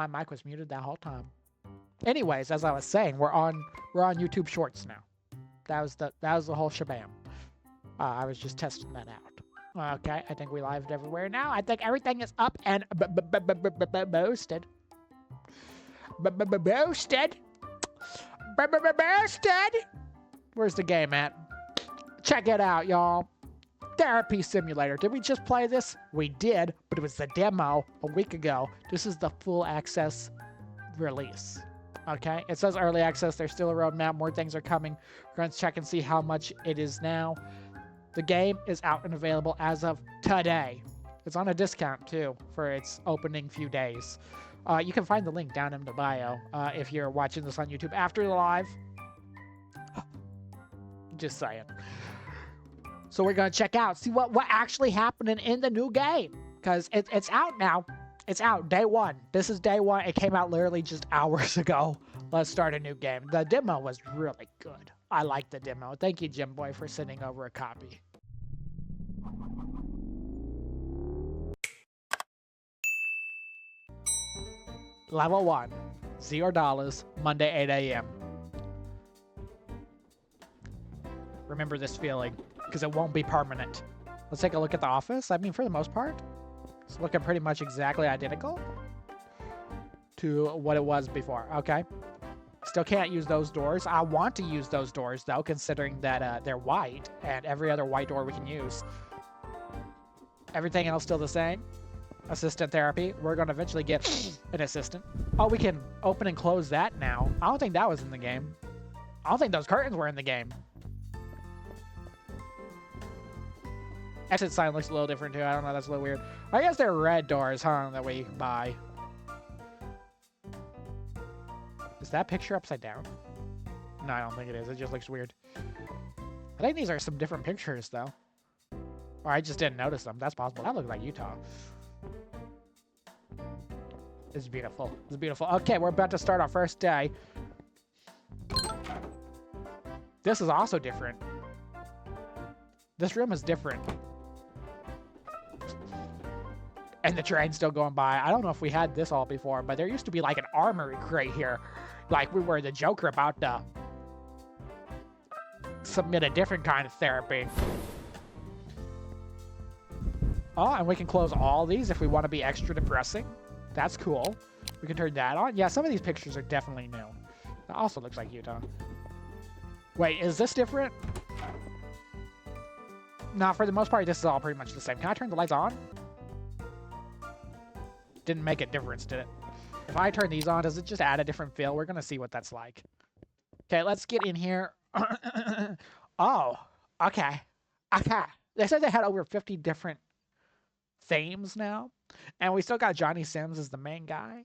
My mic was muted that whole time. Anyways, as I was saying, we're on YouTube Shorts now. That was the whole shabam. I was just testing that out. Okay, I think we lived everywhere now. I think everything is up and boosted. Boosted. Boosted. Where's the game at? Check it out, y'all. Therapy Simulator. Did we just play this? We did, but it was the demo a week ago. This is the full access release. Okay, it says early access. There's still a roadmap. More things are coming. We're going to check and see how much it is now. The game is out and available as of today. It's on a discount too for its opening few days. You can find the link down in the bio if you're watching this on YouTube after the live. Just saying. So we're going to check out, see what actually happening in the new game. Because it's out now. It's out, day one. This is day one. It came out literally just hours ago. Let's start a new game. The demo was really good. I like the demo. Thank you, Jim Boy, for sending over a copy. Level 1. $0. Monday, 8 a.m. Remember this feeling, because it won't be permanent. Let's take a look at the office. I mean, for the most part, it's looking pretty much exactly identical to what it was before. Okay. Still can't use those doors. I want to use those doors, though, considering that they're white, and every other white door we can use. Everything else still the same. Assistant therapy. We're going to eventually get an assistant. Oh, we can open and close that now. I don't think that was in the game. I don't think those curtains were in the game. Exit sign looks a little different, too. I don't know. That's a little weird. I guess they're red doors, huh, that we buy. Is that picture upside down? No, I don't think it is. It just looks weird. I think these are some different pictures, though. Or I just didn't notice them. That's possible. That looks like Utah. It's beautiful. It's beautiful. Okay, we're about to start our first day. This is also different. This room is different. And the train's still going by. I don't know if we had this all before, but there used to be like an armory crate here. Like we were the Joker about to submit a different kind of therapy. Oh, and we can close all these if we want to be extra depressing. That's cool. We can turn that on. Yeah, some of these pictures are definitely new. That also looks like Utah. Wait, is this different? No, for the most part, this is all pretty much the same. Can I turn the lights on? Didn't make a difference, did it? If I turn these on, does it just add a different feel? We're going to see what that's like. Okay, let's get in here. Oh, okay. Okay. They said they had over 50 different themes now. And we still got Johnny Sims as the main guy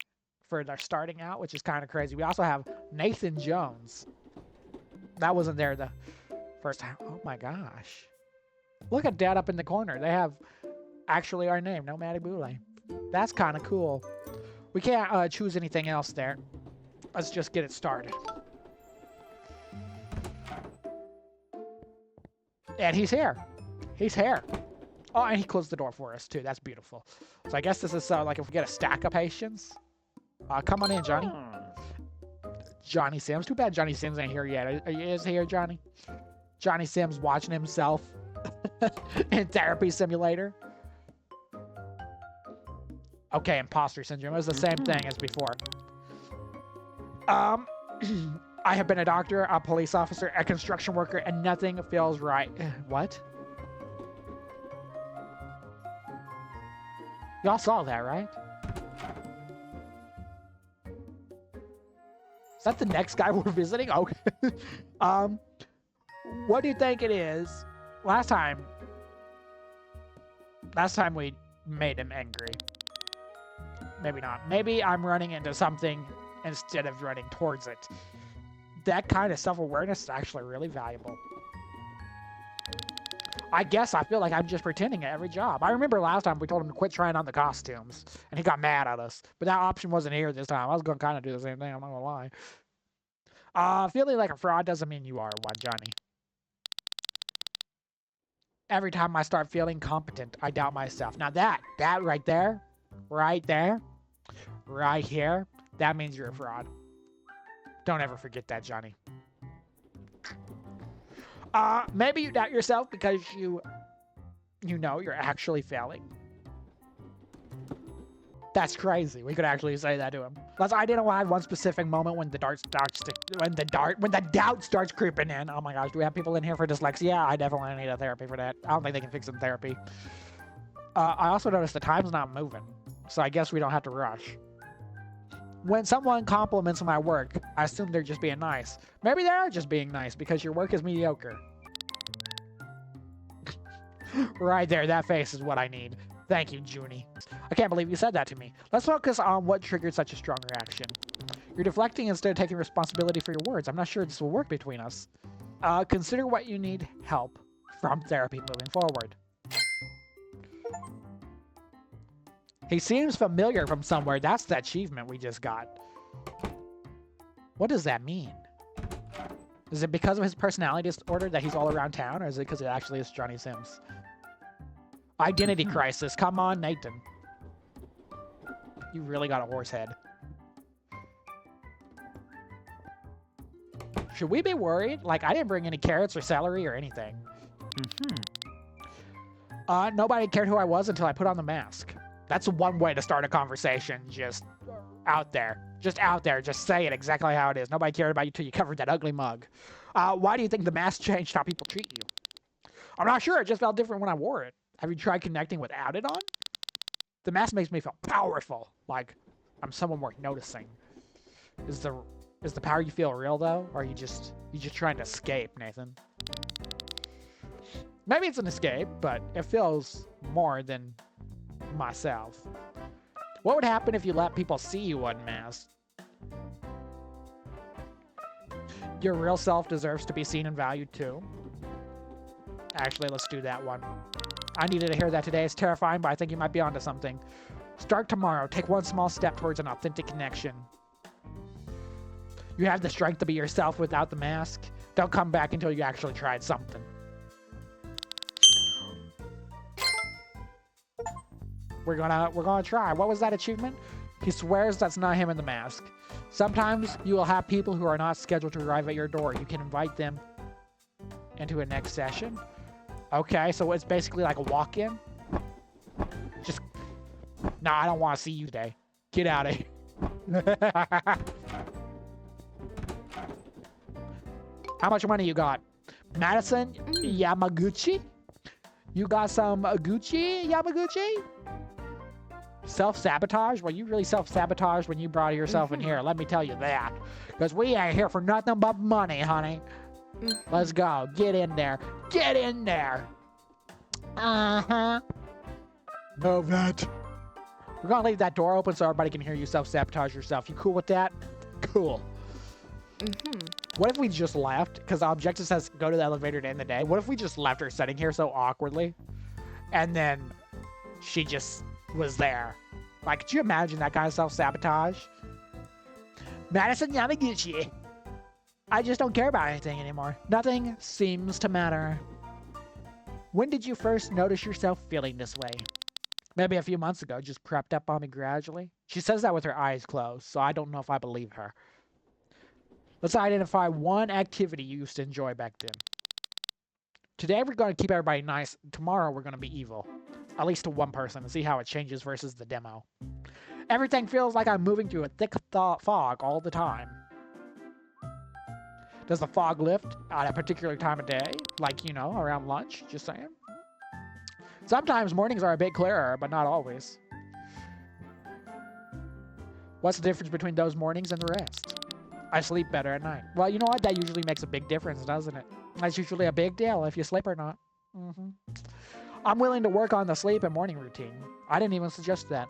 for their starting out, which is kind of crazy. We also have Nathan Jones. That wasn't there the first time. Oh my gosh. Look at Dad up in the corner. They have actually our name, Nomadic Bule. That's kind of cool. We can't choose anything else there. Let's just get it started. And he's here. He's here. Oh, and he closed the door for us, too. That's beautiful. So I guess this is like if we get a stack of patients. Come on in, Johnny. Johnny Sims. Too bad Johnny Sims ain't here yet. Is he here, Johnny? Johnny Sims watching himself in Therapy Simulator. Okay, imposter syndrome. It was the same thing as before. I have been a doctor, a police officer, a construction worker, and nothing feels right. What? Y'all saw that, right? Is that the next guy we're visiting? Okay. What do you think it is? Last time we made him angry. Maybe not. Maybe I'm running into something instead of running towards it. That kind of self-awareness is actually really valuable. I guess I feel like I'm just pretending at every job. I remember last time we told him to quit trying on the costumes, and he got mad at us. But that option wasn't here this time. I was going to kind of do the same thing. I'm not going to lie. Feeling like a fraud doesn't mean you are one, Johnny. Every time I start feeling competent, I doubt myself. Now that right there, right here, that means you're a fraud. Don't ever forget that, Johnny. Maybe you doubt yourself because you know you're actually failing. That's crazy. We could actually say that to him. Let's identify one specific moment when the doubt starts creeping in. Oh my gosh, do we have people in here for dyslexia? I definitely need a therapy for that. I don't think they can fix it in therapy. I also noticed the time's not moving, so I guess we don't have to rush. When someone compliments my work, I assume they're just being nice. Maybe they are just being nice because your work is mediocre. Right there, that face is what I need. Thank you, Junie. I can't believe you said that to me. Let's focus on what triggered such a strong reaction. You're deflecting instead of taking responsibility for your words. I'm not sure this will work between us. Consider what you need help from therapy moving forward. He seems familiar from somewhere. That's the achievement we just got. What does that mean? Is it because of his personality disorder that he's all around town, or is it because it actually is Johnny Sims? Identity crisis. Come on, Nathan. You really got a horse head. Should we be worried? Like, I didn't bring any carrots or celery or anything. Nobody cared who I was until I put on the mask. That's one way to start a conversation. Just out there. Just out there. Just say it exactly how it is. Nobody cared about you till you covered that ugly mug. Why do you think the mask changed how people treat you? I'm not sure. It just felt different when I wore it. Have you tried connecting without it on? The mask makes me feel powerful. Like I'm someone worth noticing. Is the power you feel real though? Or are you just trying to escape, Nathan? Maybe it's an escape, but it feels more than myself. What would happen if you let people see you unmasked? Your real self deserves to be seen and valued too. Actually, let's do that one. I needed to hear that today. It's terrifying, but I think you might be onto something. Start tomorrow. Take one small step towards an authentic connection. You have the strength to be yourself without the mask. Don't come back until you actually tried something. We're gonna try. What was that achievement? He swears that's not him in the mask. Sometimes you will have people who are not scheduled to arrive at your door. You can invite them into a next session. Okay, so it's basically like a walk-in. Just, nah, I don't want to see you today. Get out of here. How much money you got? Madison Yamaguchi? You got some Gucci Yamaguchi? Self-sabotage? Well, you really self-sabotaged when you brought yourself in here. Let me tell you that. Because we ain't here for nothing but money, honey. Let's go. Get in there. Get in there. Uh-huh. No, that. We're going to leave that door open so everybody can hear you self-sabotage yourself. You cool with that? Cool. What if we just left? Because the objective says go to the elevator to end the day. What if we just left her sitting here so awkwardly? And then she just was there. Like, could you imagine that kind of self-sabotage? Madison Yamaguchi. I just don't care about anything anymore. Nothing seems to matter. When did you first notice yourself feeling this way? Maybe a few months ago, just crept up on me gradually. She says that with her eyes closed, so I don't know if I believe her. Let's identify one activity you used to enjoy back then. Today we're going to keep everybody nice. Tomorrow we're going to be evil. At least to one person and see how it changes versus the demo. Everything feels like I'm moving through a thick fog all the time. Does the fog lift at a particular time of day? Like, you know, around lunch? Just saying. Sometimes mornings are a bit clearer, but not always. What's the difference between those mornings and the rest? I sleep better at night. Well, you know what? That usually makes a big difference, doesn't it? That's usually a big deal if you sleep or not. I'm willing to work on the sleep and morning routine. I didn't even suggest that.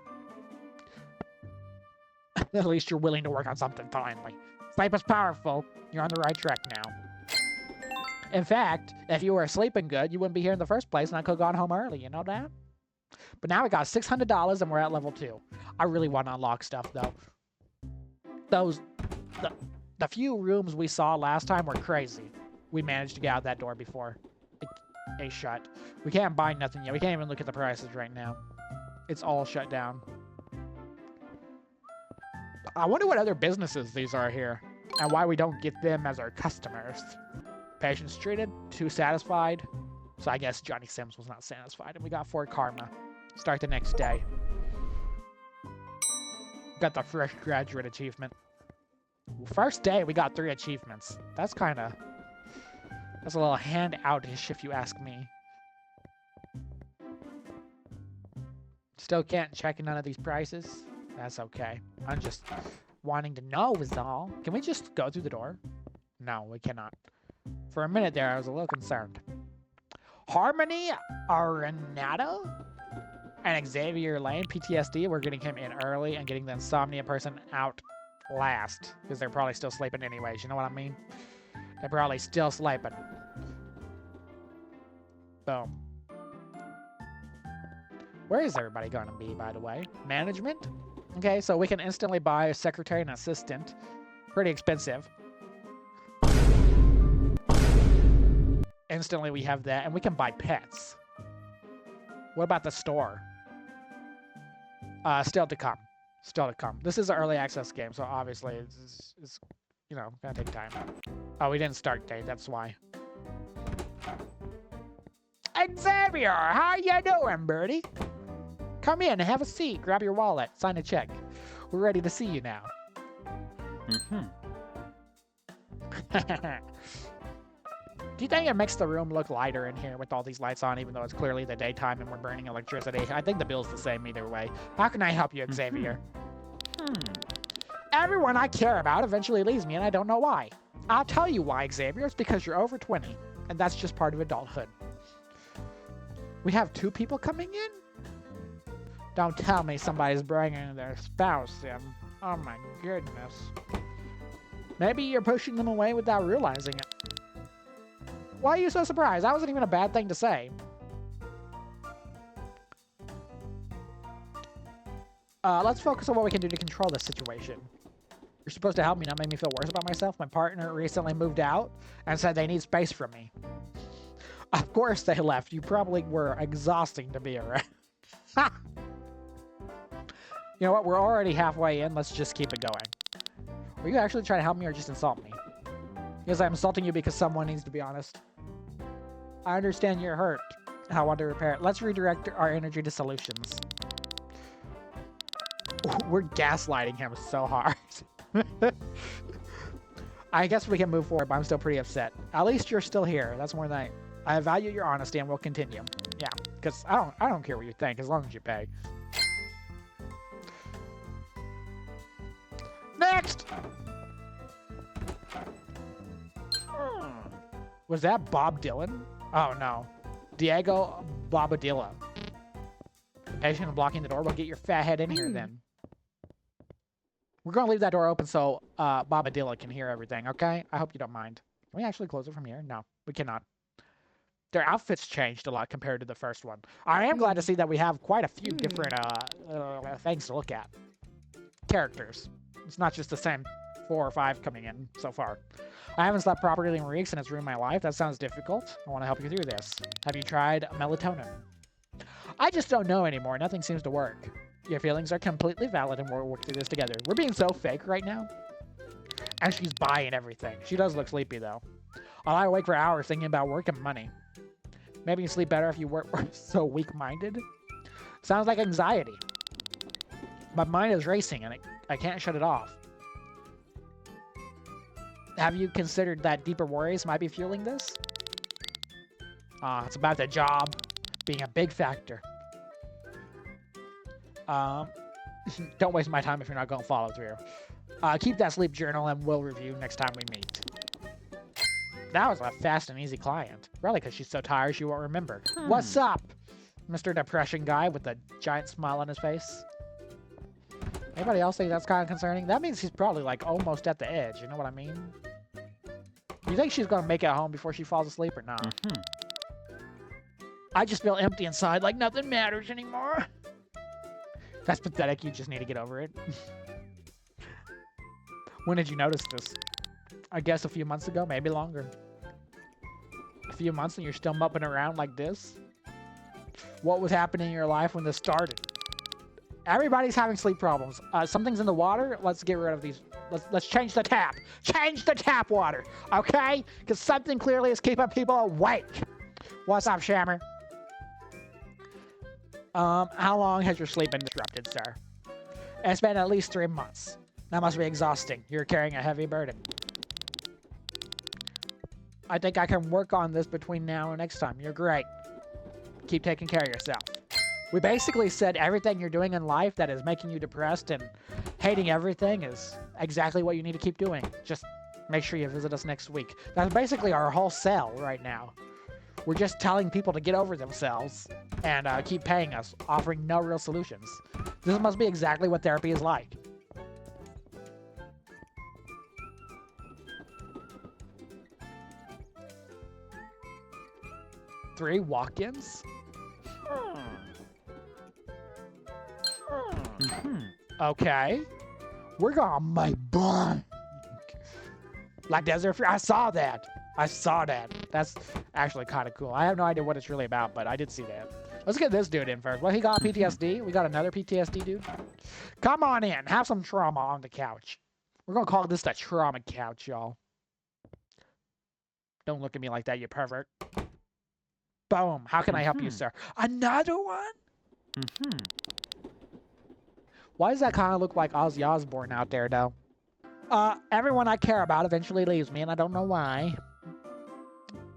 At least you're willing to work on something finally. Sleep is powerful. You're on the right track now. In fact, if you were sleeping good, you wouldn't be here in the first place and I could have gone home early, you know that? But now we got $600 and we're at level 2. I really want to unlock stuff though. The few rooms we saw last time were crazy. We managed to get out that door before it shut. We can't buy nothing yet. We can't even look at the prices right now. It's all shut down. I wonder what other businesses these are here, and why we don't get them as our customers. Patients treated, 2 satisfied. So I guess Johnny Sims was not satisfied, and we got 4 karma. Start the next day. Got the fresh graduate achievement. First day, we got 3 achievements. That's a little handout-ish if you ask me. Still can't check none of these prices. That's okay. I'm just wanting to know is all. Can we just go through the door? No, we cannot. For a minute there, I was a little concerned. Harmony Arenado and Xavier Lane, PTSD. We're getting him in early and getting the insomnia person out last. Because they're probably still sleeping anyways, you know what I mean? They're probably still sleeping. Boom. Where is everybody going to be, by the way? Management? Okay, so we can instantly buy a secretary and assistant. Pretty expensive. Instantly we have that, and we can buy pets. What about the store? Still to come. Still to come. This is an early access game, so obviously it's you know, gonna take time. Oh, we didn't start date, that's why. Xavier, how you doing, birdie? Come in and have a seat. Grab your wallet. Sign a check. We're ready to see you now. Do you think it makes the room look lighter in here with all these lights on, even though it's clearly the daytime and we're burning electricity? I think the bill's the same either way. How can I help you, Xavier? Everyone I care about eventually leaves me, and I don't know why. I'll tell you why, Xavier. It's because you're over 20, and that's just part of adulthood. We have 2 people coming in? Don't tell me somebody's bringing their spouse in. Oh my goodness. Maybe you're pushing them away without realizing it. Why are you so surprised? That wasn't even a bad thing to say. Let's focus on what we can do to control this situation. You're supposed to help me, not make me feel worse about myself. My partner recently moved out and said they need space from me. Of course they left. You probably were exhausting to be around. You know what? We're already halfway in. Let's just keep it going. Are you actually trying to help me or just insult me? Yes, I'm insulting you because someone needs to be honest. I understand you're hurt. I want to repair it. Let's redirect our energy to solutions. We're gaslighting him so hard. I guess we can move forward, but I'm still pretty upset. At least you're still here. That's more than I value your honesty and we'll continue. Yeah, because I don't care what you think as long as you pay. Next! Was that Bob Dylan? Oh no. Diego Bobadilla. Patient blocking the door. We'll get your fat head in here then. We're going to leave that door open so Bobadilla can hear everything, okay? I hope you don't mind. Can we actually close it from here? No, we cannot. Their outfits changed a lot compared to the first one. I am glad to see that we have quite a few different things to look at. Characters. It's not just the same 4 or 5 coming in so far. I haven't slept properly in weeks and it's ruined my life. That sounds difficult. I want to help you through this. Have you tried melatonin? I just don't know anymore. Nothing seems to work. Your feelings are completely valid and we'll work through this together. We're being so fake right now. And she's buying everything. She does look sleepy though. I'll lie awake for hours thinking about work and money. Maybe you sleep better if you weren't so weak-minded. Sounds like anxiety. My mind is racing and I can't shut it off. Have you considered that deeper worries might be fueling this? It's about the job being a big factor. Don't waste my time if you're not going to follow through. Keep that sleep journal and we'll review next time we meet. That was a fast and easy client. Probably because she's so tired she won't remember. What's up, Mr. Depression guy with a giant smile on his face? Anybody else think that's kind of concerning? That means he's probably like almost at the edge, you know what I mean? You think she's going to make it home before she falls asleep or not? I just feel empty inside, like nothing matters anymore. That's pathetic. You just need to get over it. When did you notice this? I guess a few months ago, maybe longer. A few months and you're still mupping around like this? What was happening in your life when this started? Everybody's having sleep problems. Something's in the water. Let's get rid of these. Let's change the tap. Change the tap water, okay? Because something clearly is keeping people awake. What's up, Shammer? How long has your sleep been disrupted, sir? It's been at least 3 months. That must be exhausting. You're carrying a heavy burden. I think I can work on this between now and next time. You're great. Keep taking care of yourself. We basically said everything you're doing in life that is making you depressed and hating everything is exactly what you need to keep doing. Just make sure you visit us next week. That's basically our whole sell right now. We're just telling people to get over themselves and keep paying us, offering no real solutions. This must be exactly what therapy is like. Three walk-ins? Okay. We're gonna make bank. Like Desert Free. I saw that. That's actually kind of cool. I have no idea what it's really about, but I did see that. Let's get this dude in first. Well, he got PTSD. We got another PTSD dude. Come on in. Have some trauma on the couch. We're gonna call this the trauma couch, y'all. Don't look at me like that, you pervert. Boom. How can I help you, sir? Another one? Why does that kind of look like Ozzy Osbourne out there, though? Everyone I care about eventually leaves me, and I don't know why.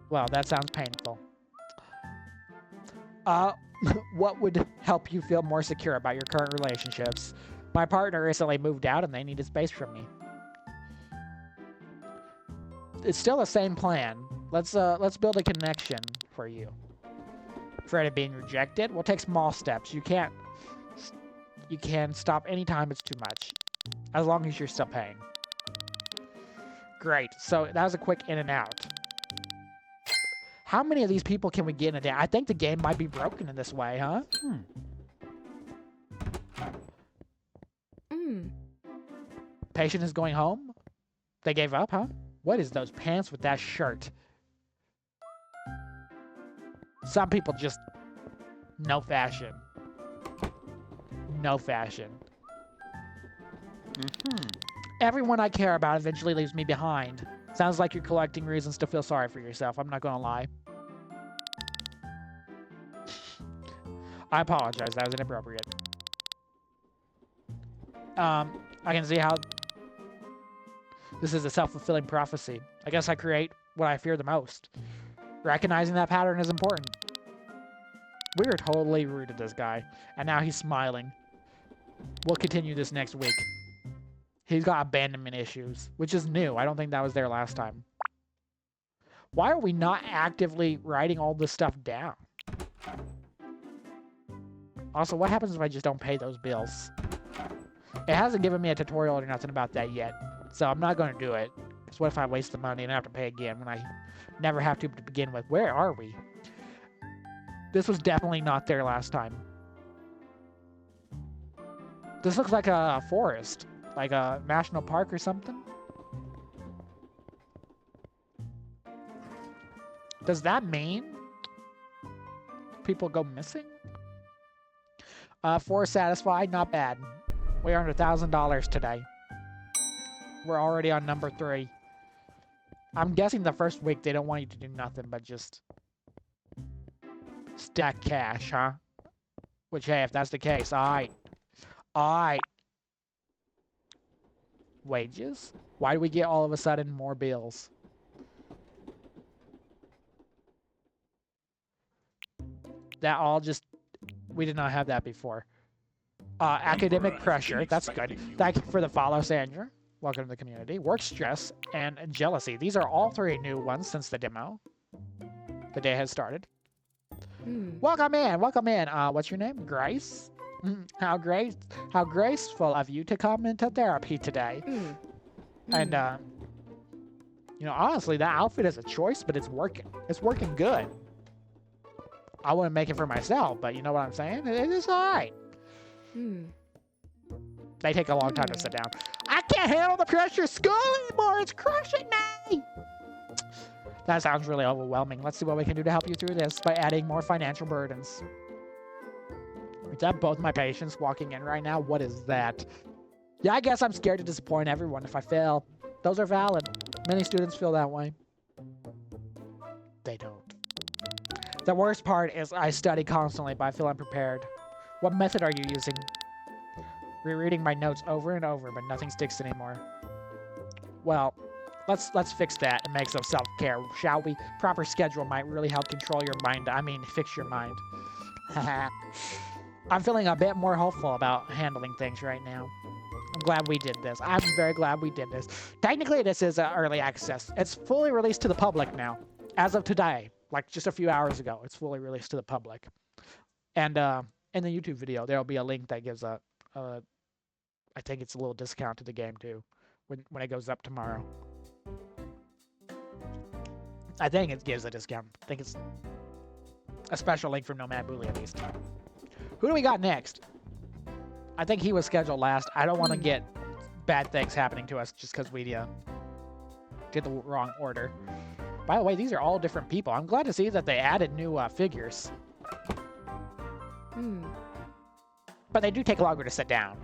Well, that sounds painful. What would help you feel more secure about your current relationships? My partner recently moved out, and they needed space from me. It's still the same plan. Let's build a connection for you. Afraid of being rejected? We'll take small steps. You can stop anytime it's too much, as long as you're still paying. Great. So that was a quick in and out. How many of these people can we get in a day? I think the game might be broken in this way, huh? Patient is going home? They gave up, huh? What is those pants with that shirt? Some people just... no fashion. No fashion. Everyone I care about eventually leaves me behind. Sounds like you're collecting reasons to feel sorry for yourself. I'm not gonna lie. I apologize. That was inappropriate. I can see how this is a self-fulfilling prophecy. I guess I create what I fear the most. Recognizing that pattern is important. We were totally rude to this guy, and now he's smiling. We'll continue this next week. He's got abandonment issues, which is new. I don't think that was there last time. Why are we not actively writing all this stuff down? Also, what happens if I just don't pay those bills? It hasn't given me a tutorial or nothing about that yet, so I'm not going to do it. Because what if I waste the money and I have to pay again when I never have to begin with? Where are we? This was definitely not there last time. This looks like a forest. Like a national park or something? Does that mean people go missing? 4 satisfied, not bad. We earned $1,000 today. We're already on number 3. I'm guessing the first week they don't want you to do nothing but just stack cash, huh? Which, hey, if that's the case, alright. Alright. Wages? Why do we get all of a sudden more bills? That all just... we did not have that before. Academic pressure. That's good. Thank you for the follow, Sandra. Welcome to the community. Work stress and jealousy. These are all 3 new ones since the demo. The day has started. Welcome in. Welcome in. What's your name? Grace? How graceful of you to come into therapy today. And, you know, honestly, that outfit is a choice, but it's working. It's working good. I wouldn't make it for myself, but you know what I'm saying? It is alright. They take a long time to sit down. I can't handle the pressure of school anymore. It's crushing me. That sounds really overwhelming. Let's see what we can do to help you through this by adding more financial burdens. Is that both my patients walking in right now? What is that? Yeah, I guess I'm scared to disappoint everyone if I fail. Those are valid. Many students feel that way. They don't. The worst part is I study constantly, but I feel unprepared. What method are you using? Rereading my notes over and over, but nothing sticks anymore. Well, let's fix that and make some self-care, shall we? Proper schedule might really help control your mind. I mean, fix your mind. I'm feeling a bit more hopeful about handling things right now. I'm glad we did this. I'm very glad we did this. Technically, this is early access. It's fully released to the public now. As of today, like just a few hours ago, it's fully released to the public. And in the YouTube video, there'll be a link that gives I think it's a little discount to the game too, when it goes up tomorrow. I think it gives a discount. I think it's a special link from Nomadic Bule at least. Who do we got next? I think he was scheduled last. I don't want to get bad things happening to us just because we did the wrong order. By the way, these are all different people. I'm glad to see that they added new figures. But they do take longer to sit down.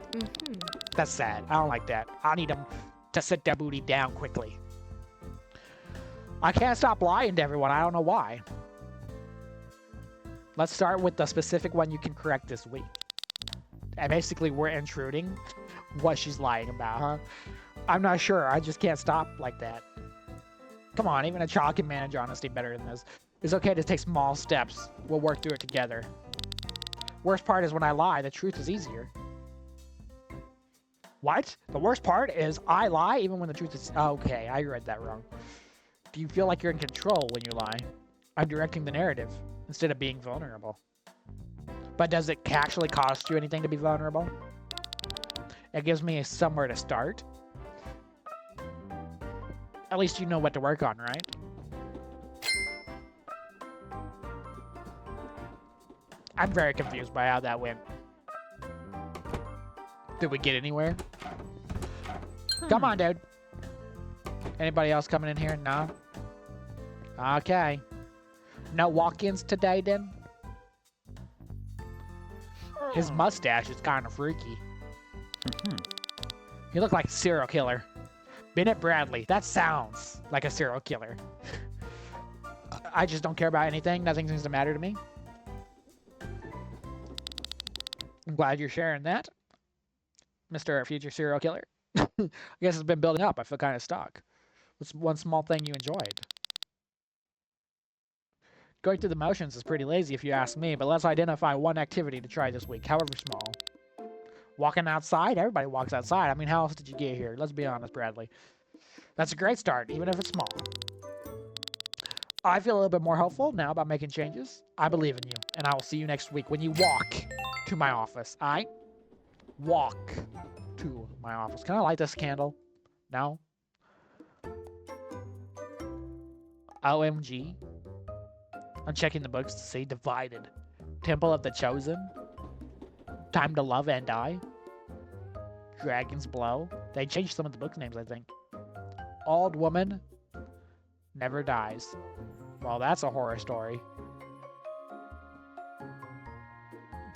That's sad. I don't like that. I need them to sit their booty down quickly. I can't stop lying to everyone. I don't know why. Let's start with the specific one you can correct this week. And basically, we're intruding what she's lying about, huh? I'm not sure. I just can't stop like that. Come on, even a child can manage honesty better than this. It's okay to take small steps. We'll work through it together. Worst part is when I lie, the truth is easier. What? The worst part is I lie even when the truth is... Okay, I read that wrong. Do you feel like you're in control when you lie? I'm directing the narrative instead of being vulnerable. But does it actually cost you anything to be vulnerable? It gives me somewhere to start. At least you know what to work on, right? I'm very confused by how that went. Did we get anywhere? Come on, dude. Anybody else coming in here? No? Okay. No walk-ins today, then? His mustache is kind of freaky. He looked like a serial killer. Bennett Bradley. That sounds like a serial killer. I just don't care about anything. Nothing seems to matter to me. I'm glad you're sharing that, Mr. Future Serial Killer. I guess it's been building up. I feel kind of stuck. What's one small thing you enjoyed? Going through the motions is pretty lazy if you ask me, but let's identify one activity to try this week, however small. Walking outside? Everybody walks outside. I mean, how else did you get here? Let's be honest, Bradley. That's a great start, even if it's small. I feel a little bit more hopeful now about making changes. I believe in you, and I will see you next week when you walk to my office. I walk to my office. Can I light this candle? No? OMG. I'm checking the books to see. Divided. Temple of the Chosen. Time to Love and Die. Dragon's Blow. They changed some of the book names, I think. Old Woman Never Dies. Well, that's a horror story.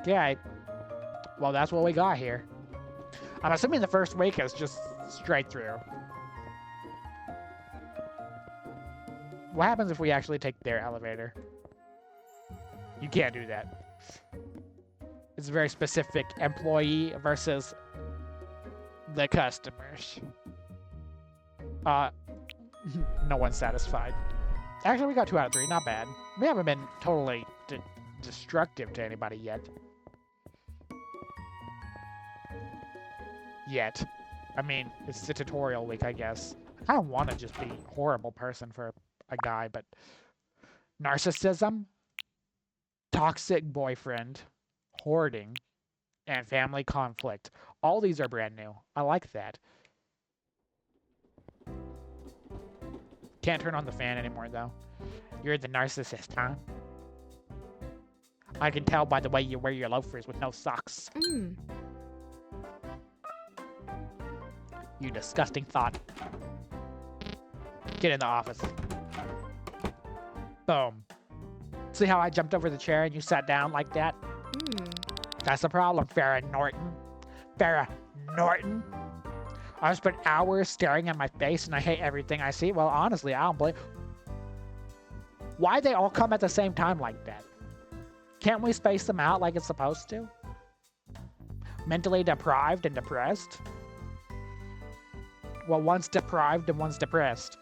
Okay. Well, that's what we got here. I'm assuming the first week is just straight through. What happens if we actually take their elevator? You can't do that. It's very specific. Employee versus the customers. No one's satisfied. Actually, we got 2 out of 3. Not bad. We haven't been totally destructive to anybody yet. I mean, it's the tutorial week, I guess. I don't want to just be a horrible person for a guy, but... Narcissism, toxic boyfriend, hoarding, and family conflict. All these are brand new. I like that. Can't turn on the fan anymore, though. You're the narcissist, huh? I can tell by the way you wear your loafers with no socks. You disgusting thought. Get in the office. Boom. See how I jumped over the chair and you sat down like that? That's the problem, Farrah Norton. Farrah Norton. I've spent hours staring at my face and I hate everything I see. Well, honestly, I don't blame. Why they all come at the same time like that? Can't we space them out like it's supposed to? Mentally deprived and depressed? Well, one's deprived and one's depressed.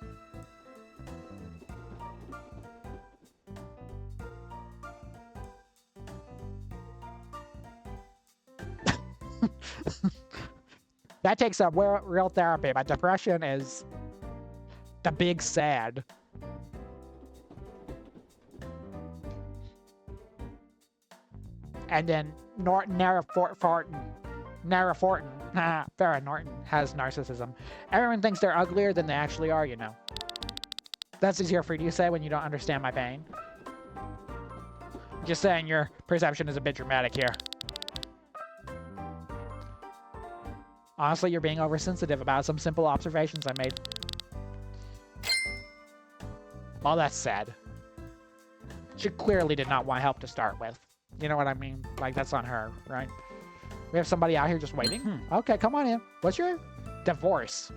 That takes some real therapy, but depression is the big sad. And then Nara Fortin, Farrah Norton has narcissism. Everyone thinks they're uglier than they actually are, you know. That's easier for you to say when you don't understand my pain. Just saying your perception is a bit dramatic here. Honestly, you're being oversensitive about some simple observations I made. Well, that's sad. She clearly did not want help to start with. You know what I mean? Like, that's on her, right? We have somebody out here just waiting? Okay, come on in. What's your divorce?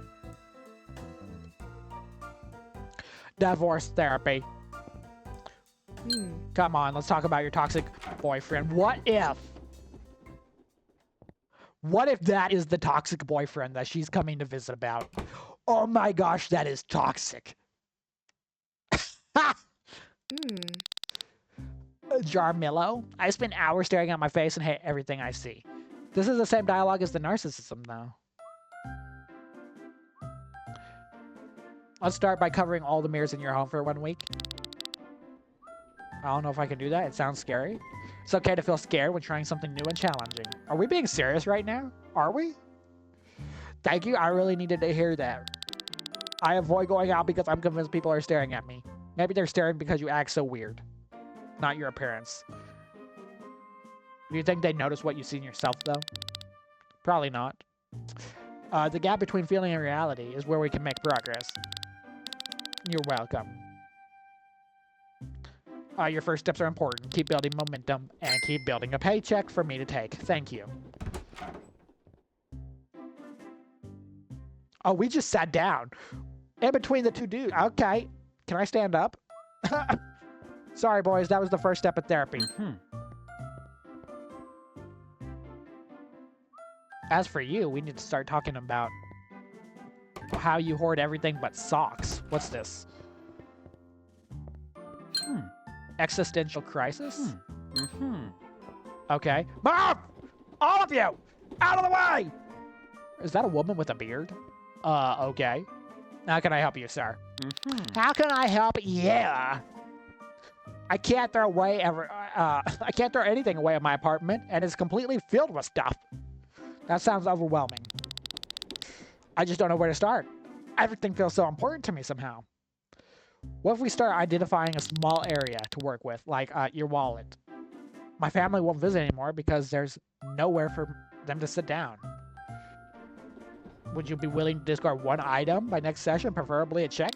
Divorce therapy. Come on, let's talk about your toxic boyfriend. What if that is the toxic boyfriend that she's coming to visit about? Oh my gosh, that is toxic. Jarmillo, I spend hours staring at my face and hate everything I see. This is the same dialogue as the narcissism, though. Let's start by covering all the mirrors in your home for 1 week. I don't know if I can do that. It sounds scary. It's okay to feel scared when trying something new and challenging. Are we being serious right now? Are we? Thank you. I really needed to hear that. I avoid going out because I'm convinced people are staring at me. Maybe they're staring because you act so weird. Not your appearance. Do you think they notice what you see in yourself, though? Probably not. The gap between feeling and reality is where we can make progress. You're welcome. Your first steps are important. Keep building momentum and keep building a paycheck for me to take. Thank you. Oh, we just sat down. In between the two dudes. Okay. Can I stand up? Sorry, boys. That was the first step of therapy. As for you, we need to start talking about how you hoard everything but socks. What's this? Existential crisis? Okay. Mom! All of you! Out of the way! Is that a woman with a beard? Okay. How can I help you, sir? How can I help you? I can't throw away I can't throw anything away in my apartment, and it's completely filled with stuff. That sounds overwhelming. I just don't know where to start. Everything feels so important to me somehow. What if we start identifying a small area to work with, like your wallet? My family won't visit anymore because there's nowhere for them to sit down. Would you be willing to discard one item by next session, preferably a check?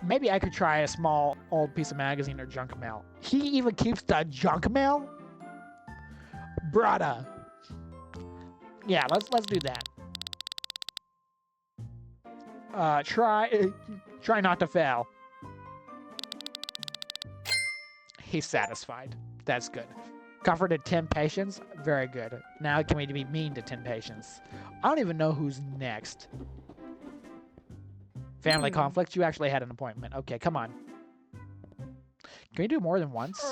Maybe I could try a small old piece of magazine or junk mail. He even keeps the junk mail? Brada. Yeah, let's do that. Try not to fail. He's satisfied. That's good. Comforted 10 patients. Very good. Now can we be mean to 10 patients? I don't even know who's next. Family conflict. You actually had an appointment. Okay, come on. Can we do more than once?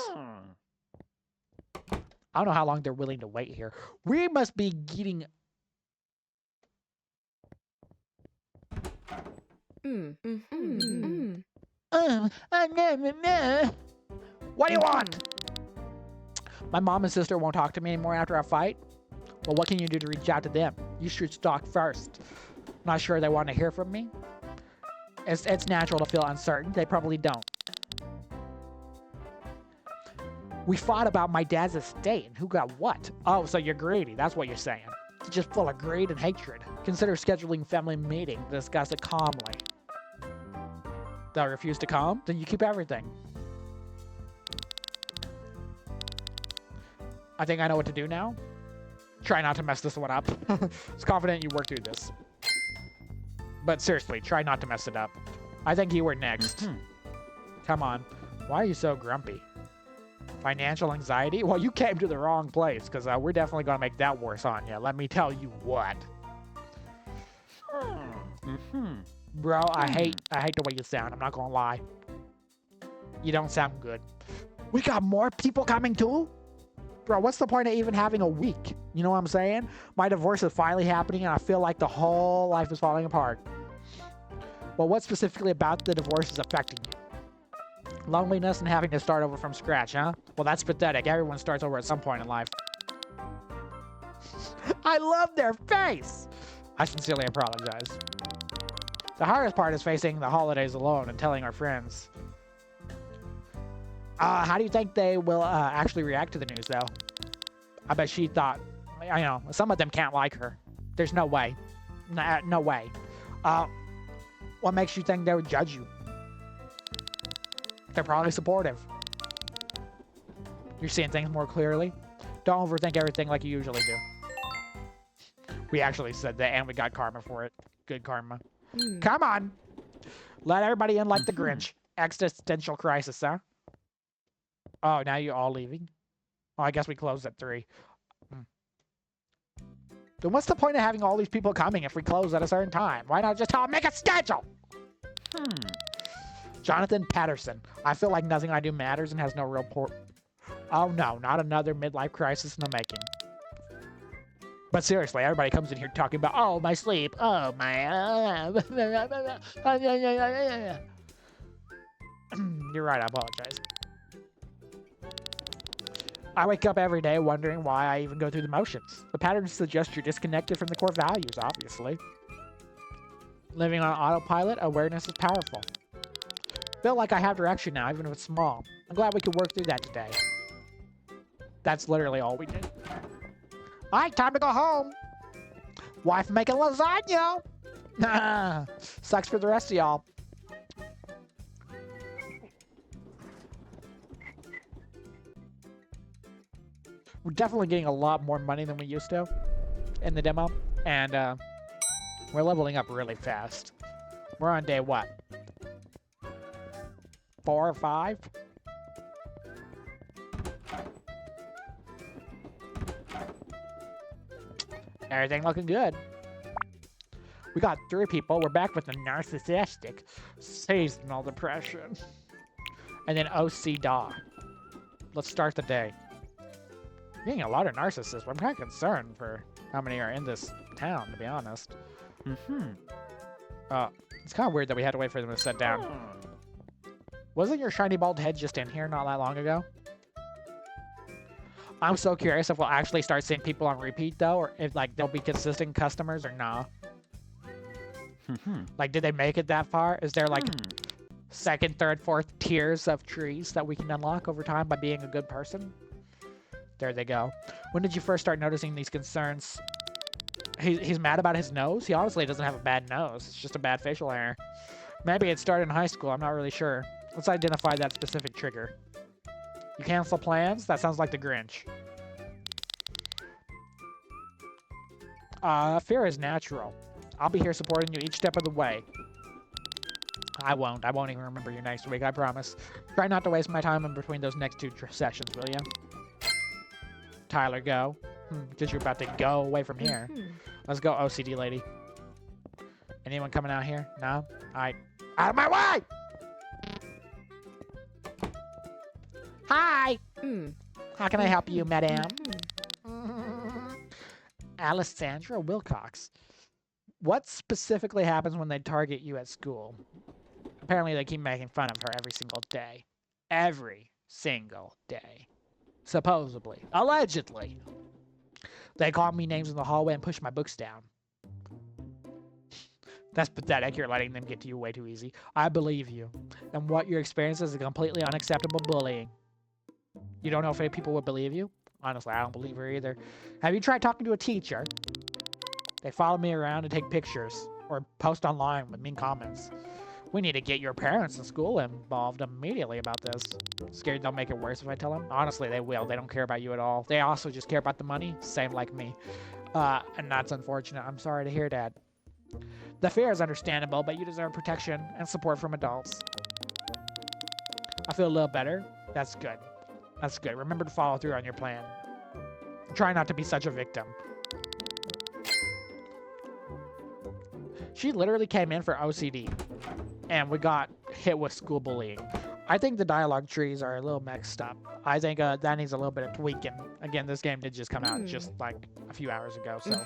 I don't know how long they're willing to wait here. We must be getting... What do you want? My mom and sister won't talk to me anymore after our fight. Well, what can you do to reach out to them? You should talk first. Not sure they want to hear from me. It's natural to feel uncertain. They probably don't. We fought about my dad's estate and who got what. Oh, so you're greedy. That's what you're saying. It's just full of greed and hatred. Consider scheduling family meeting to discuss it calmly. They'll refuse to come? Then you keep everything. I think I know what to do now. Try not to mess this one up. I was confident you work through this. But seriously, try not to mess it up. I think you were next. Come on. Why are you so grumpy? Financial anxiety? Well, you came to the wrong place, because we're definitely going to make that worse on you. Let me tell you what. Bro, I hate the way you sound. I'm not going to lie. You don't sound good. We got more people coming too? Bro, what's the point of even having a week? You know what I'm saying? My divorce is finally happening, and I feel like the whole life is falling apart. Well, what specifically about the divorce is affecting you? Loneliness and having to start over from scratch, huh? Well, that's pathetic. Everyone starts over at some point in life. I love their face! I sincerely apologize. The hardest part is facing the holidays alone and telling our friends. How do you think they will actually react to the news, though? I bet she thought, I know, some of them can't like her. There's no way. No way. What makes you think they would judge you? They're probably supportive. You're seeing things more clearly. Don't overthink everything like you usually do. We actually said that, and we got karma for it. Good karma. Come on! Let everybody in like the Grinch. Existential crisis, huh? Oh, now you're all leaving? Oh, I guess we closed at 3. Then what's the point of having all these people coming if we close at a certain time? Why not just tell them, make a schedule? Jonathan Patterson. I feel like nothing I do matters and has no real Oh no, not another midlife crisis in the making. But seriously, everybody comes in here talking about, oh, my sleep, oh, my... You're right, I apologize. I wake up every day wondering why I even go through the motions. The patterns suggest you're disconnected from the core values, obviously. Living on autopilot, awareness is powerful. Feel like I have direction now, even if it's small. I'm glad we could work through that today. That's literally all we did. Alright, time to go home. Wife making lasagna. Sucks for the rest of y'all. We're definitely getting a lot more money than we used to in the demo. And we're leveling up really fast. We're on day what? 4 or 5? Everything looking good. We got 3 people. We're back with the narcissistic seasonal depression. And then OC Daw. Let's start the day. We're getting a lot of narcissists. I'm kind of concerned for how many are in this town, to be honest. It's kind of weird that we had to wait for them to sit down. Wasn't your shiny bald head just in here not that long ago? I'm so curious if we'll actually start seeing people on repeat, though, or if, like, they'll be consistent customers or nah. Like, did they make it that far? Is there, like, 2nd, 3rd, 4th tiers of trees that we can unlock over time by being a good person? There they go. When did you first start noticing these concerns? He's mad about his nose? He honestly doesn't have a bad nose. It's just a bad facial hair. Maybe it started in high school. I'm not really sure. Let's identify that specific trigger. You cancel plans? That sounds like the Grinch. Fear is natural. I'll be here supporting you each step of the way. I won't even remember you next week, I promise. Try not to waste my time in between those next 2 sessions, will you? Tyler, go. Because you're about to go away from here. Let's go, OCD lady. Anyone coming out here? No? Alright. Out of my way! Hi! How can I help you, madam? Alessandra Wilcox. What specifically happens when they target you at school? Apparently they keep making fun of her every single day. Every single day. Supposedly. Allegedly. They call me names in the hallway and push my books down. That's pathetic. You're letting them get to you way too easy. I believe you. And what you're experiencing is a completely unacceptable bullying. You don't know if any people would believe you? Honestly, I don't believe her either. Have you tried talking to a teacher? They follow me around and take pictures. Or post online with mean comments. We need to get your parents and school involved immediately about this. Scared they'll make it worse if I tell them? Honestly, they will. They don't care about you at all. They also just care about the money, same like me. And that's unfortunate. I'm sorry to hear that. The fear is understandable, but you deserve protection and support from adults. I feel a little better. That's good. That's good. Remember to follow through on your plan. Try not to be such a victim. She literally came in for OCD, and we got hit with school bullying. I think the dialogue trees are a little mixed up. I think that needs a little bit of tweaking. Again, this game did just come out just like a few hours ago, so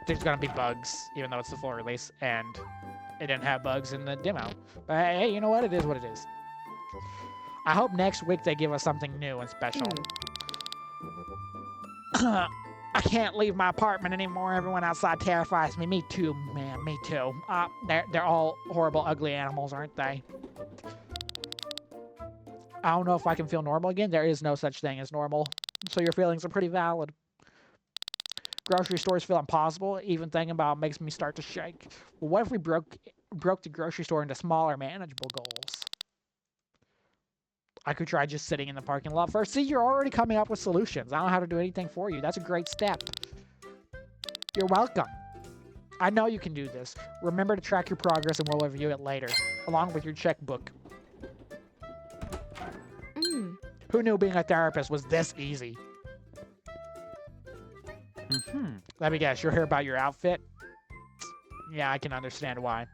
there's gonna be bugs, even though it's the full release, and it didn't have bugs in the demo. But hey, you know what? It is what it is. I hope next week they give us something new and special. I can't leave my apartment anymore. Everyone outside terrifies me. Me too, man. Me too. They're all horrible, ugly animals, aren't they? I don't know if I can feel normal again. There is no such thing as normal. So your feelings are pretty valid. Grocery stores feel impossible. Even thinking about it makes me start to shake. Well, what if we broke the grocery store into smaller, manageable goals? I could try just sitting in the parking lot first. See, you're already coming up with solutions. I don't know how to do anything for you. That's a great step. You're welcome. I know you can do this. Remember to track your progress and we'll review it later, along with your checkbook. Who knew being a therapist was this easy? Let me guess, you're here about your outfit? Yeah, I can understand why.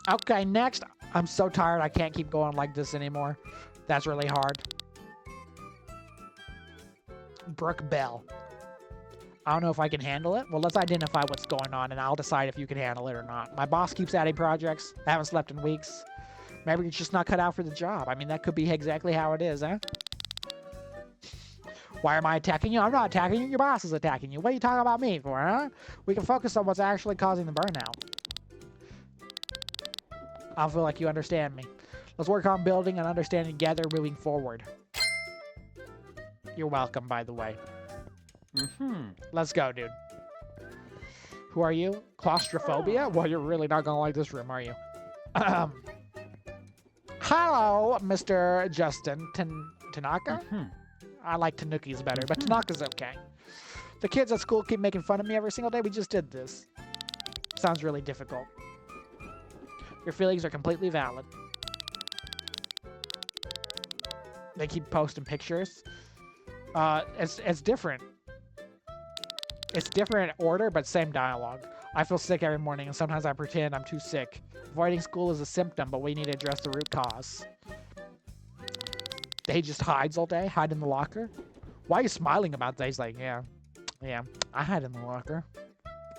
Okay, next. I'm so tired I can't keep going like this anymore. That's really hard. Brooke Bell. I don't know if I can handle it. Well, let's identify what's going on, and I'll decide if you can handle it or not. My boss keeps adding projects. I haven't slept in weeks. Maybe you're just not cut out for the job. I mean, that could be exactly how it is, huh? Why am I attacking you? I'm not attacking you. Your boss is attacking you. What are you talking about me for, huh? We can focus on what's actually causing the burnout. I feel like you understand me. Let's work on building and understanding together moving forward. You're welcome, by the way. Let's go, dude. Who are you? Claustrophobia? Well, you're really not gonna like this room, are you? Hello, Mr. Justin Tanaka? I like Tanukis better, but Tanaka's okay. The kids at school keep making fun of me every single day. We just did this. Sounds really difficult. Your feelings are completely valid. They keep posting pictures. It's different. It's different order, but same dialogue. I feel sick every morning, and sometimes I pretend I'm too sick. Avoiding school is a symptom, but we need to address the root cause. He just hides all day, hide in the locker. Why are you smiling about that? He's like, yeah, I hide in the locker.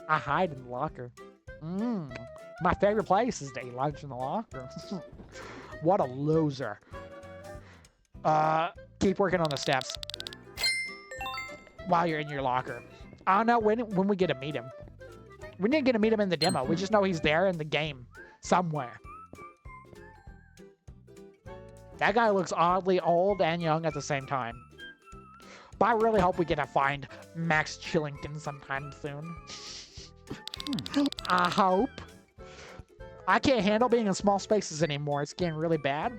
I hide in the locker. My favorite place is to eat lunch in the locker. What a loser. Keep working on the steps while you're in your locker. I don't know when we get to meet him. We didn't get to meet him in the demo. We just know he's there in the game somewhere. That guy looks oddly old and young at the same time. But I really hope we get to find Max Chillington sometime soon. I hope. I can't handle being in small spaces anymore. It's getting really bad.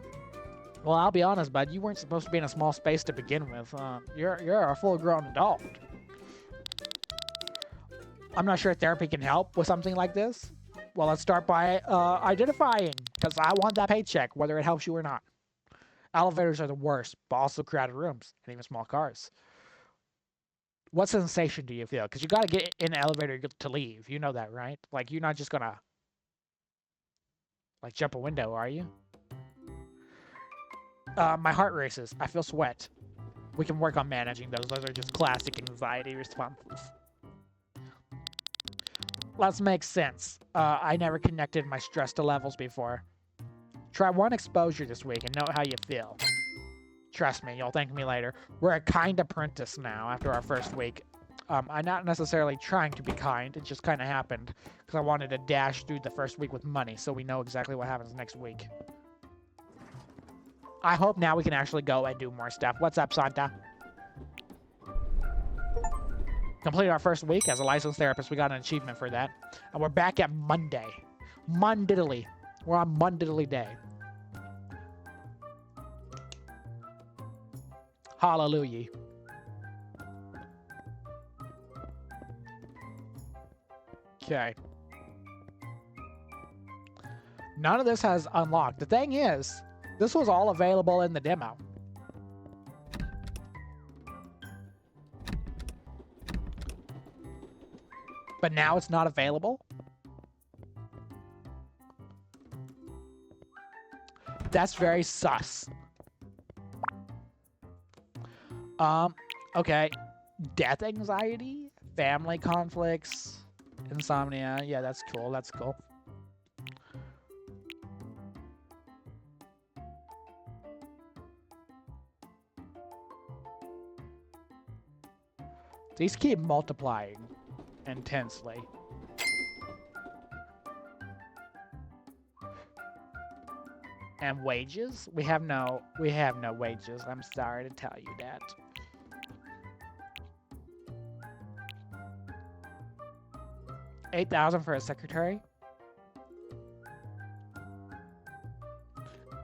Well, I'll be honest, bud. You weren't supposed to be in a small space to begin with. You're a full-grown adult. I'm not sure therapy can help with something like this. Well, let's start by identifying, because I want that paycheck, whether it helps you or not. Elevators are the worst, but also crowded rooms, and even small cars. What sensation do you feel? Because you got to get in the elevator to leave. You know that, right? Like, you're not just going to, like, jump a window, are you? My heart races. I feel sweat. We can work on managing those. Those are just classic anxiety responses. Let's make sense. I never connected my stress to levels before. Try one exposure this week and note how you feel. Trust me, you'll thank me later. We're a kind apprentice now after our first week. I'm not necessarily trying to be kind. It just kind of happened because I wanted to dash through the first week with money so we know exactly what happens next week. I hope now we can actually go and do more stuff. What's up, Santa? Completed our first week as a licensed therapist. We got an achievement for that. And we're back at Monday. Mondiddly. We're on Mondiddly day. Hallelujah. Okay. None of this has unlocked. The thing is, this was all available in the demo. But now it's not available? That's very sus. Okay. Death anxiety, family conflicts, insomnia. Yeah, that's cool. That's cool. These keep multiplying intensely. And wages? We have no wages. I'm sorry to tell you that. $8,000 for a secretary.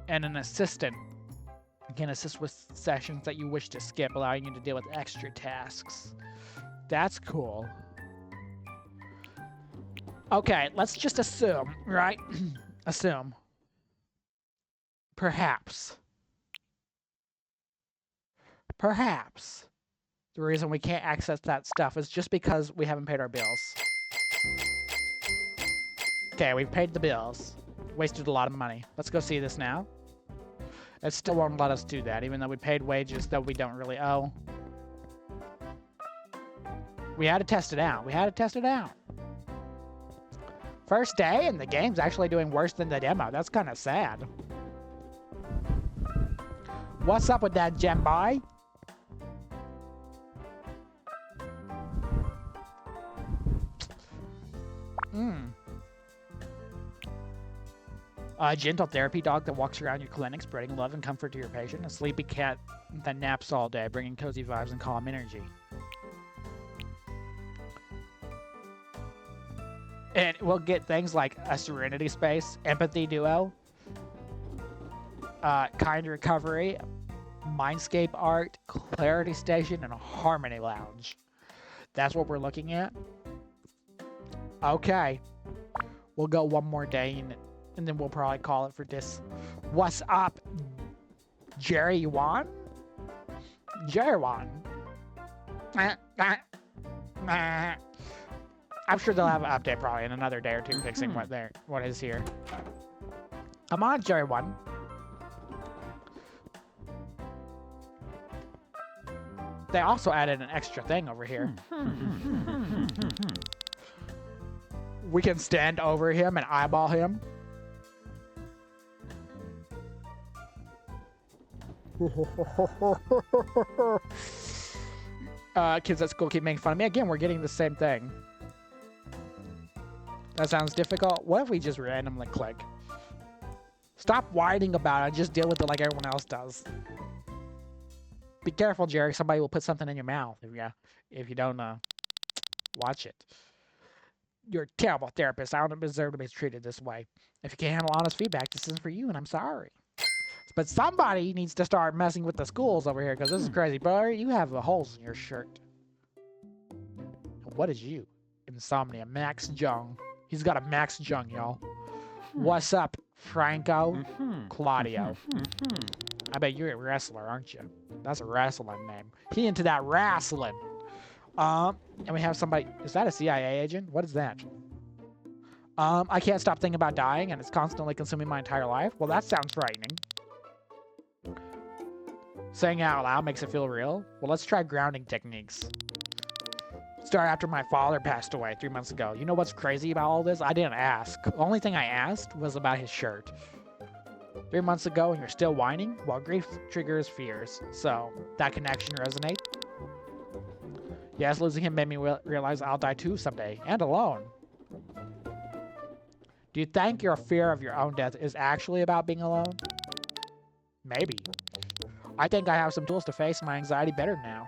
And an assistant can assist with sessions that you wish to skip, allowing you to deal with extra tasks. That's cool. Okay, let's just assume, right? Assume. Perhaps the reason we can't access that stuff is just because we haven't paid our bills. Okay, we've paid the bills. Wasted a lot of money. Let's go see this now. It still won't let us do that, even though we paid wages that we don't really owe. We had to test it out. First day, and the game's actually doing worse than the demo. That's kind of sad. What's up with that, Gem Boy? A gentle therapy dog that walks around your clinic, spreading love and comfort to your patient. A sleepy cat that naps all day, bringing cozy vibes and calm energy. And we'll get things like a Serenity Space, Empathy Duo, Kind Recovery, Mindscape Art, Clarity Station, and a Harmony Lounge. That's what we're looking at. Okay. We'll go one more day and then we'll probably call it for this. What's up, Jerry Wan? Jerry Wan. I'm sure they'll have an update probably in another day or two fixing what is here. Come on, Jerry Wan. They also added an extra thing over here. We can stand over him and eyeball him. Kids at school keep making fun of me. Again, we're getting the same thing. That sounds difficult. What if we just randomly click? Stop whining about it. Just deal with it like everyone else does. Be careful, Jerry. Somebody will put something in your mouth if you don't watch it. You're a terrible therapist. I don't deserve to be treated this way. If you can't handle honest feedback, this isn't for you, and I'm sorry. But somebody needs to start messing with the schools over here, because this is crazy. Bro, you have the holes in your shirt. What is you? Insomnia. Max Jung. He's got a Max Jung, y'all. What's up, Franco? Claudio. I bet you're a wrestler, aren't you? That's a wrestling name. He into that wrestling. And we have somebody. Is that a CIA agent? What is that? I can't stop thinking about dying, and it's constantly consuming my entire life. Well, that sounds frightening. Saying it out loud makes it feel real. Well, let's try grounding techniques. Start after my father passed away 3 months ago. You know what's crazy about all this? I didn't ask. The only thing I asked was about his shirt. 3 months ago, and you're still whining? Well, grief triggers fears. So, that connection resonate? Yes, losing him made me realize I'll die too someday, and alone. Do you think your fear of your own death is actually about being alone? Maybe. I think I have some tools to face my anxiety better now.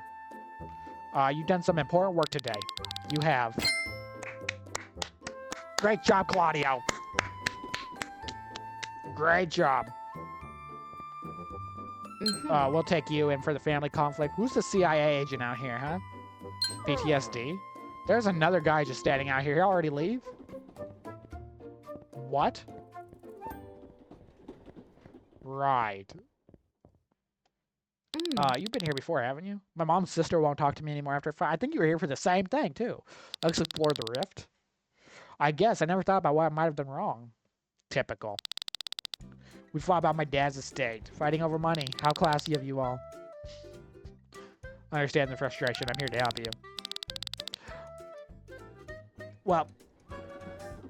You've done some important work today. You have. Great job, Claudio. Great job. We'll take you in for the family conflict. Who's the CIA agent out here, huh? PTSD. There's another guy just standing out here. He already leave? What? Right. You've been here before, haven't you? My mom's sister won't talk to me anymore after 5. I think you were here for the same thing, too. Let's explore the rift. I guess. I never thought about what I might have done wrong. Typical. We fought about my dad's estate. Fighting over money. How classy of you all. I understand the frustration. I'm here to help you. Well,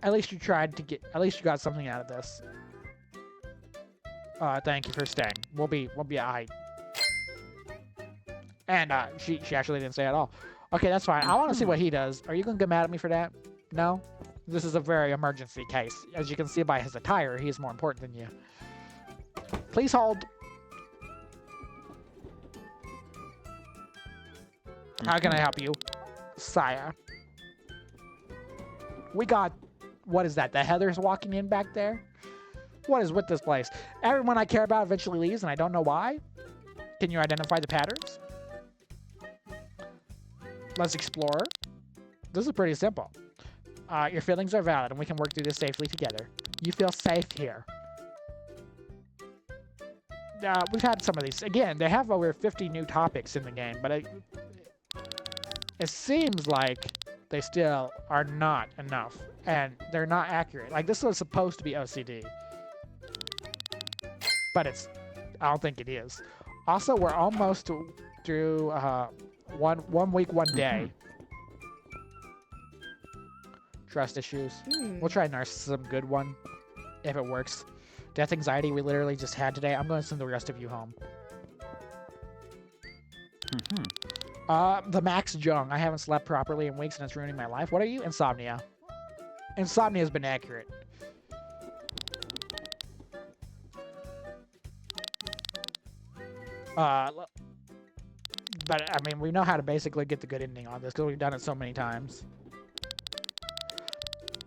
at least you tried to get... At least you got something out of this. Thank you for staying. We'll be alright. And she actually didn't say at all. Okay, that's fine. I want to see what he does. Are you going to get mad at me for that? No? This is a very emergency case. As you can see by his attire, he is more important than you. Please hold. How can I help you, sire? We got... What is that? The Heathers walking in back there? What is with this place? Everyone I care about eventually leaves, and I don't know why. Can you identify the patterns? Let's explore. This is pretty simple. Your feelings are valid, and we can work through this safely together. You feel safe here. We've had some of these. Again, they have over 50 new topics in the game, but it seems like they still are not enough, and they're not accurate. Like, this was supposed to be OCD, but I don't think it is. Also, we're almost through 1 week, 1 day. Trust issues. We'll try narcissism, good one, if it works. Death anxiety we literally just had today. I'm going to send the rest of you home. The Max Jung. I haven't slept properly in weeks and it's ruining my life. What are you? Insomnia. Insomnia has been accurate. But, I mean, we know how to basically get the good ending on this because we've done it so many times.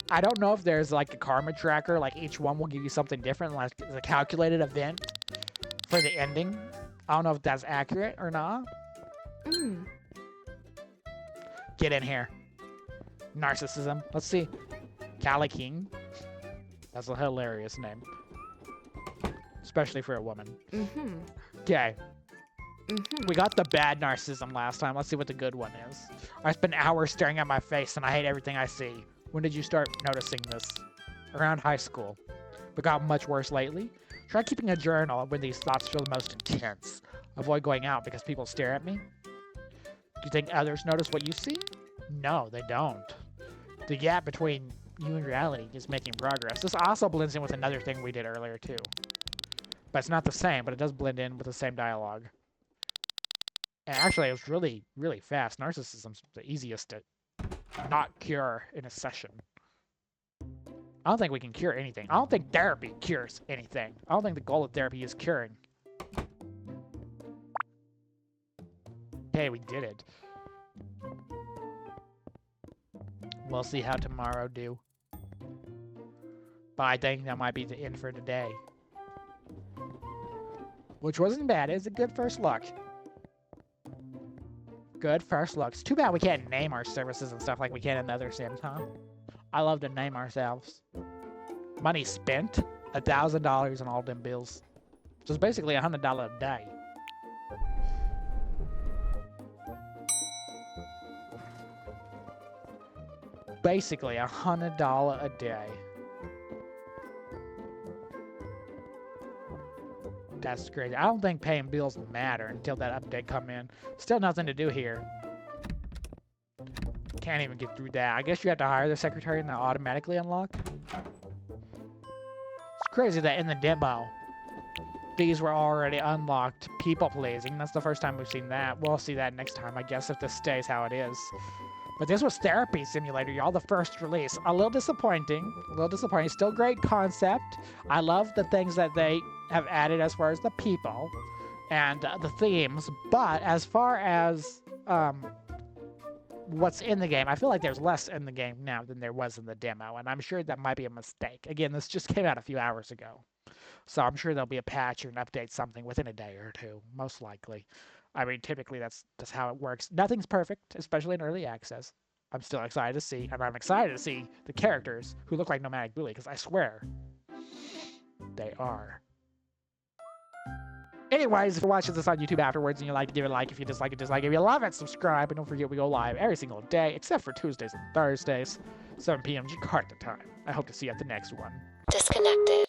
I don't know if there's, like, a karma tracker. Like, each one will give you something different, like a calculated event for the ending. I don't know if that's accurate or not. Get in here. Narcissism. Let's see. Callie King. That's a hilarious name. Especially for a woman. Okay. We got the bad narcissism last time. Let's see what the good one is. I spend hours staring at my face and I hate everything I see. When did you start noticing this? Around high school. But got much worse lately? Try keeping a journal of when these thoughts feel the most intense. Avoid going out because people stare at me. Do you think others notice what you see? No, they don't. The gap between you and reality is making progress. This also blends in with another thing we did earlier too. But it's not the same, but it does blend in with the same dialogue. And actually, it was really, really fast. Narcissism's the easiest to not cure in a session. I don't think we can cure anything. I don't think therapy cures anything. I don't think the goal of therapy is curing. Okay, we did it. We'll see how tomorrow do. But I think that might be the end for today. Which wasn't bad. It's a good first look. Good first looks. Too bad we can't name our services and stuff like we can in the other Sims, huh? I love to name ourselves. Money spent. $1,000 on all them bills. So it's basically $100 a day. Basically $100 a day. That's crazy. I don't think paying bills matter until that update come in. Still nothing to do here. Can't even get through that. I guess you have to hire the secretary and they'll automatically unlock. It's crazy that in the demo, these were already unlocked. People pleasing. That's the first time we've seen that. We'll see that next time, I guess, if this stays how it is. But this was Therapy Simulator, y'all, the first release. A little disappointing. A little disappointing. Still great concept. I love the things that they have added as far as the people and the themes. But as far as what's in the game. I feel like there's less in the game now than there was in the demo, and I'm sure that might be a mistake. Again, this just came out a few hours ago, so I'm sure there'll be a patch or an update, something within a day or two, most likely. I mean, typically that's how it works. Nothing's perfect, especially in early access. I'm still excited to see, and I'm excited to see the characters who look like Nomadic Bule, because I swear they are. Anyways, if you're watching this on YouTube afterwards and you like it, give it a like. If you dislike it, dislike it. If you love it, subscribe. And don't forget, we go live every single day, except for Tuesdays and Thursdays, 7 p.m. Jakarta time. I hope to see you at the next one. Disconnected.